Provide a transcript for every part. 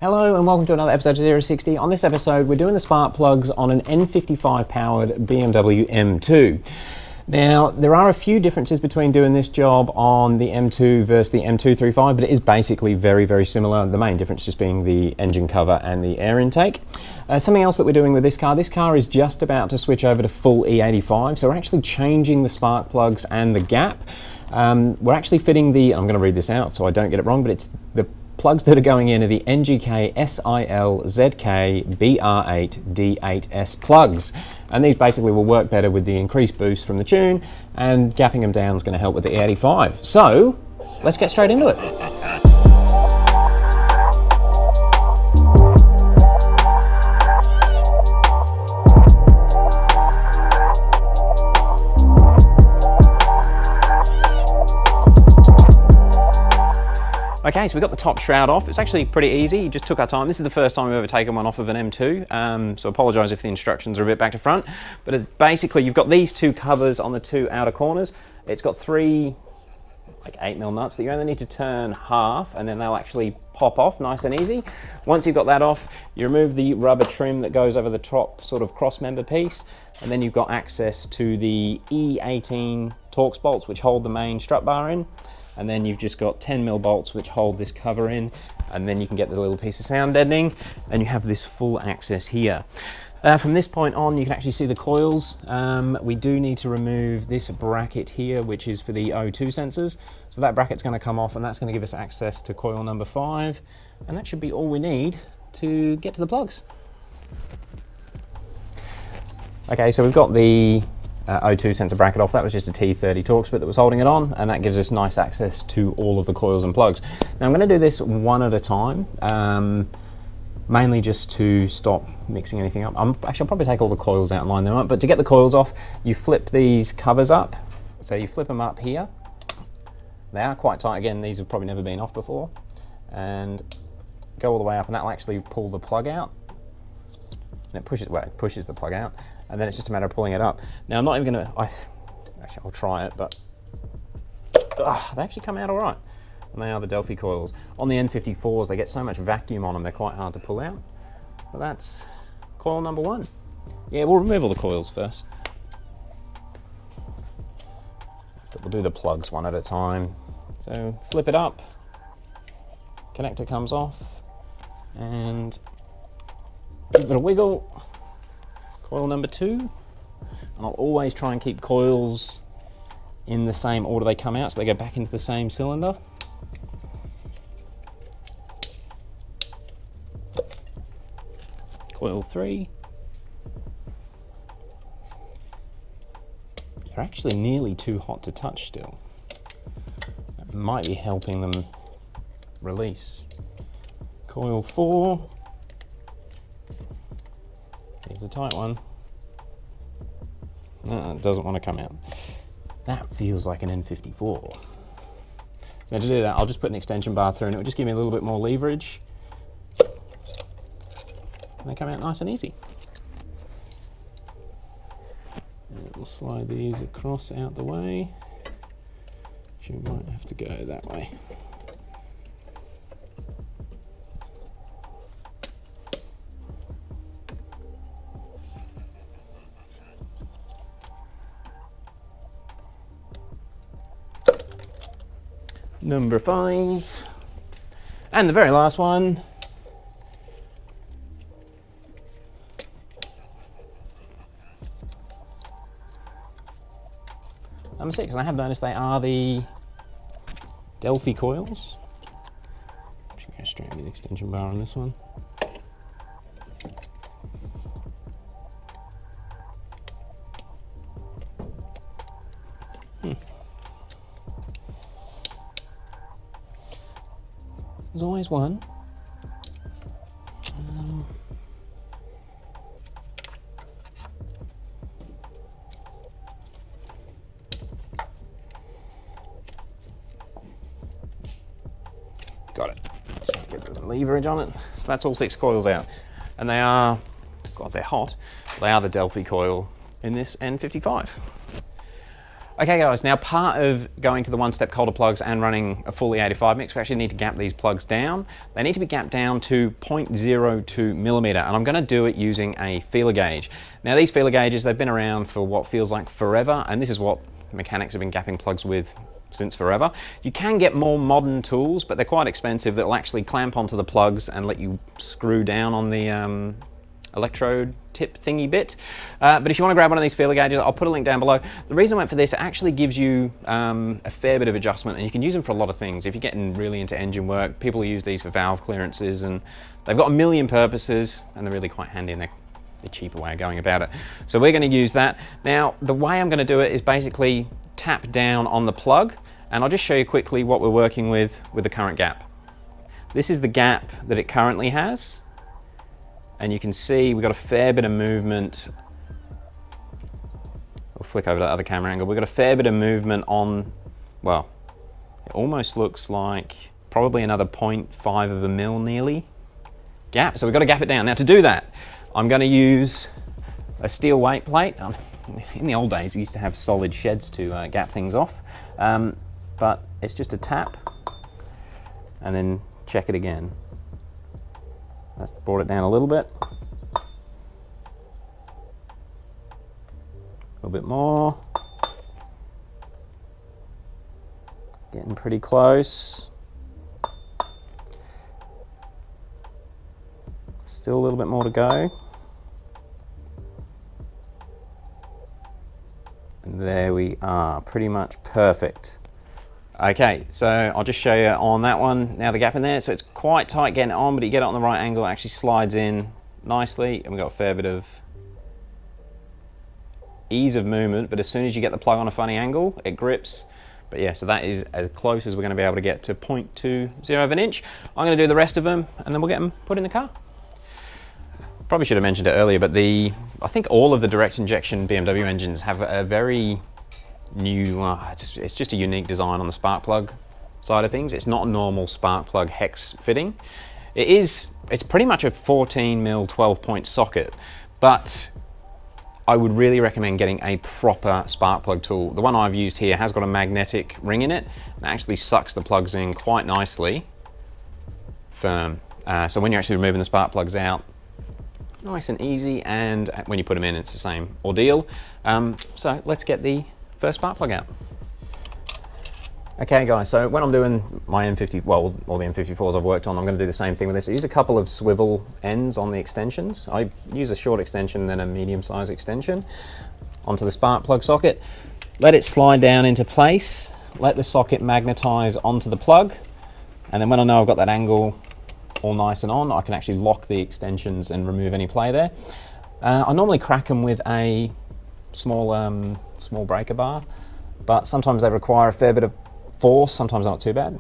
Hello and welcome to another episode of 060. On this episode we're doing the spark plugs on an N55 powered BMW M2. Now there are a few differences between doing this job on the M2 versus the M235, but it is basically very similar. The main difference just being the engine cover and the air intake. Something else that we're doing with this car is just about to switch over to full E85, so we're actually changing the spark plugs and the gap. We're actually fitting the, I'm going to read this out so I don't get it wrong, but it's the plugs that are going in are the NGK SIL ZK BR8 D8S plugs, and these basically will work better with the increased boost from the tune, and gapping them down is going to help with the E85. So let's get straight into it. Okay, so we've got the top shroud off. It's actually pretty easy. You just took our time. This is the first time we've ever taken one off of an M2, so apologise if the instructions are a bit back to front. But it's basically, you've got these two covers on the two outer corners. It's got three, like 8mm nuts that you only need to turn half, and then they'll actually pop off nice and easy. Once you've got that off, you remove the rubber trim that goes over the top sort of cross member piece, and then you've got access to the E18 Torx bolts, which hold the main strut bar in. And then you've just got 10mm bolts which hold this cover in, and then you can get the little piece of sound deadening, and you have this full access here. From this point on, you can actually see the coils. We do need to remove this bracket here, which is for the O2 sensors. So that bracket's going to come off, and that's going to give us access to coil number 5, and that should be all we need to get to the plugs. Okay, so we've got the O2 sensor bracket off. That was just a T30 Torx bit that was holding it on, and that gives us nice access to all of the coils and plugs. Now I'm going to do this one at a time, mainly just to stop mixing anything up. I'll probably take all the coils out and line them up, but to get the coils off, you flip these covers up. So you flip them up here. They are quite tight. Again, these have probably never been off before. And go all the way up, and that'll actually pull the plug out. And it pushes the plug out, and then it's just a matter of pulling it up. Now I'm not even going to, actually I'll try it, but they actually come out all right. And they are the Delphi coils. On the N54s, they get so much vacuum on them, they're quite hard to pull out. But that's coil number 1. Yeah, we'll remove all the coils first. But we'll do the plugs one at a time. So flip it up, connector comes off, and give it a wiggle. Coil number 2, and I'll always try and keep coils in the same order they come out, so they go back into the same cylinder. Coil 3. They're actually nearly too hot to touch still. That might be helping them release. Coil 4. Here's a tight one. No, it doesn't want to come out. That feels like an N54. So to do that, I'll just put an extension bar through, and it will just give me a little bit more leverage. And they come out nice and easy. And we'll slide these across out the way. You might have to go that way. Number 5, and the very last one. Number 6, and I have noticed they are the Delphi coils. I'm just going to go straight with the extension bar on this one. There's always one. Got it. Just need to get the leverage on it. So that's all 6 coils out. And they are, God, they're hot. They are the Delphi coil in this N55. Okay guys, now part of going to the one-step colder plugs and running a fully 85 mix, we actually need to gap these plugs down. They need to be gapped down to 0.02 millimeter, and I'm gonna do it using a feeler gauge. Now these feeler gauges, they've been around for what feels like forever, and this is what mechanics have been gapping plugs with since forever. You can get more modern tools, but they're quite expensive, that'll actually clamp onto the plugs and let you screw down on the electrode tip thingy bit. But if you want to grab one of these feeler gauges, I'll put a link down below. The reason I went for this, it actually gives you a fair bit of adjustment, and you can use them for a lot of things. If you're getting really into engine work, people use these for valve clearances, and they've got a million purposes, and they're really quite handy, and they're a cheaper way of going about it. So we're going to use that. Now, the way I'm going to do it is basically tap down on the plug, and I'll just show you quickly what we're working with the current gap. This is the gap that it currently has. And you can see we've got a fair bit of movement. We'll flick over to the other camera angle. We've got a fair bit of movement on, well, it almost looks like probably another 0.5 of a mil nearly gap. So we've got to gap it down. Now to do that, I'm going to use a steel weight plate. In the old days, we used to have solid sheds to gap things off. But it's just a tap and then check it again. Let's brought it down a little bit. A little bit more. Getting pretty close. Still a little bit more to go. And there we are, pretty much perfect. Okay, so I'll just show you on that one, now the gap in there, so it's quite tight getting it on, but you get it on the right angle, it actually slides in nicely, and we've got a fair bit of ease of movement, but as soon as you get the plug on a funny angle, it grips. But yeah, so that is as close as we're going to be able to get to 0.20 of an inch. I'm going to do the rest of them, and then we'll get them put in the car. Probably should have mentioned it earlier, but I think all of the direct injection BMW engines have a very new, it's just a unique design on the spark plug side of things. It's not a normal spark plug hex fitting. It's pretty much a 14mm 12-point socket, but I would really recommend getting a proper spark plug tool. The one I've used here has got a magnetic ring in it, and it actually sucks the plugs in quite nicely, firm. So when you're actually removing the spark plugs out, nice and easy, and when you put them in, it's the same ordeal. So let's get the first spark plug out. Okay guys, so when I'm doing my M50, well, all the M54s I've worked on, I'm going to do the same thing with this. I use a couple of swivel ends on the extensions. I use a short extension, then a medium size extension onto the spark plug socket. Let it slide down into place, let the socket magnetize onto the plug, and then when I know I've got that angle all nice and on, I can actually lock the extensions and remove any play there. I normally crack them with a small breaker bar, but sometimes they require a fair bit of force, sometimes not too bad.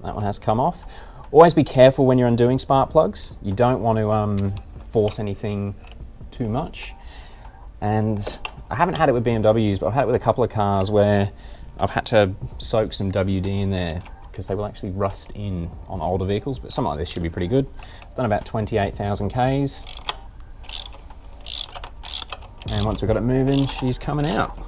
That one has come off. Always be careful when you're undoing spark plugs. You don't want to force anything too much. And I haven't had it with BMWs, but I've had it with a couple of cars where I've had to soak some WD in there because they will actually rust in on older vehicles, but something like this should be pretty good. It's done about 28,000 Ks. And once we've got it moving, she's coming out.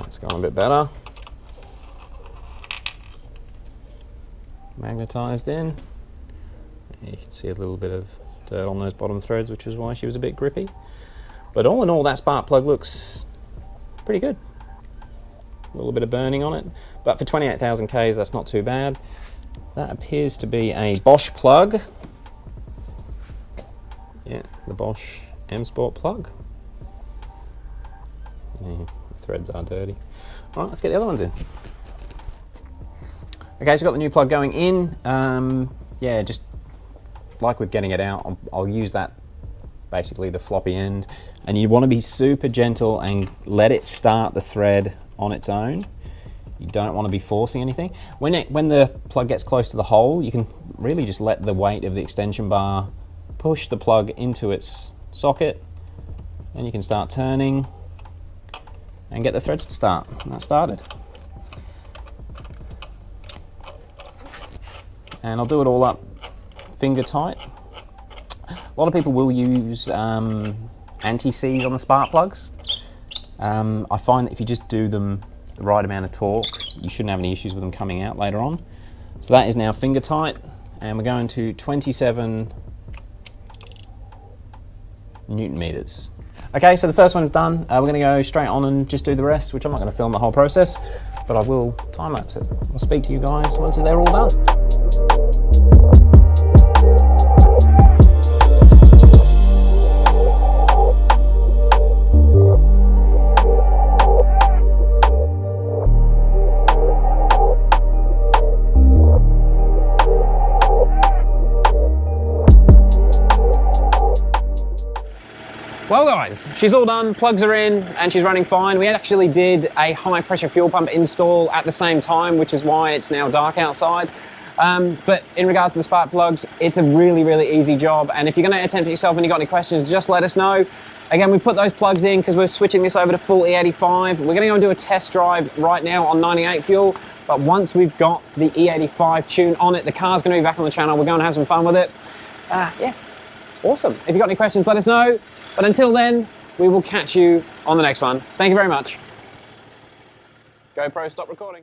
It's going a bit better. Magnetized in. You can see a little bit of dirt on those bottom threads, which is why she was a bit grippy. But all in all, that spark plug looks pretty good. A little bit of burning on it, but for 28,000 Ks, that's not too bad. That appears to be a Bosch plug. Yeah, the Bosch M Sport plug. Yeah, the threads are dirty. All right, let's get the other ones in. Okay, so got the new plug going in. Yeah, just like with getting it out, I'll use that, basically the floppy end, and you want to be super gentle and let it start the thread on its own. You don't want to be forcing anything. When the plug gets close to the hole, you can really just let the weight of the extension bar push the plug into its socket, and you can start turning and get the threads to start. And that started. And I'll do it all up finger tight. A lot of people will use anti-seize on the spark plugs. I find that if you just do them the right amount of torque, you shouldn't have any issues with them coming out later on. So that is now finger tight, and we're going to 27 Newton meters. Okay, so the first one's done. We're going to go straight on and just do the rest, which I'm not going to film the whole process, but I will time lapse it. I'll speak to you guys once they're all done. Well guys, she's all done, plugs are in, and she's running fine. We actually did a high pressure fuel pump install at the same time, which is why it's now dark outside. But in regards to the spark plugs, it's a really, really easy job. And if you're gonna attempt it yourself and you've got any questions, just let us know. Again, we put those plugs in because we're switching this over to full E85. We're gonna go and do a test drive right now on 98 fuel. But once we've got the E85 tune on it, the car's gonna be back on the channel. We're going to have some fun with it. Yeah, awesome. If you've got any questions, let us know. But until then, we will catch you on the next one. Thank you very much. GoPro, stop recording.